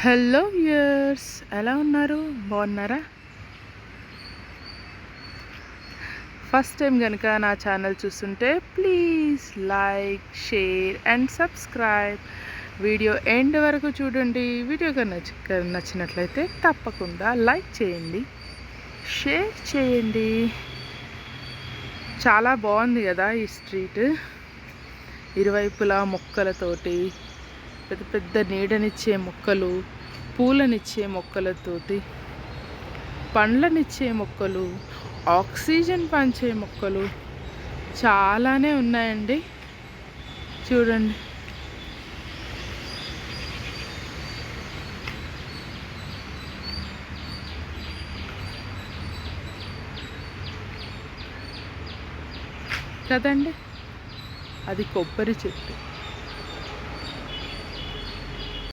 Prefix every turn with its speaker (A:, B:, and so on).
A: Hello viewers, ఎలా ఉన్నారు? బాగున్నారా? ఫస్ట్ టైం కనుక నా ఛానల్ చూస్తుంటే please like, share and subscribe. Video end వరకు చూడండి. వీడియో నచ్చినట్లయితే తప్పకుండా లైక్ చేయండి, షేర్ చేయండి. చాలా బాగుంది కదా ఈ స్ట్రీట్. ఇరువైపులా మొక్కలతోటి, పెద్ద పెద్ద నీడనిచ్చే మొక్కలు, పూలనిచ్చే మొక్కలతోటి, పండ్లనిచ్చే మొక్కలు, ఆక్సిజన్ పంచే మొక్కలు చాలానే ఉన్నాయండి. చూడండి, కదండి. అది కొబ్బరి చెట్టు.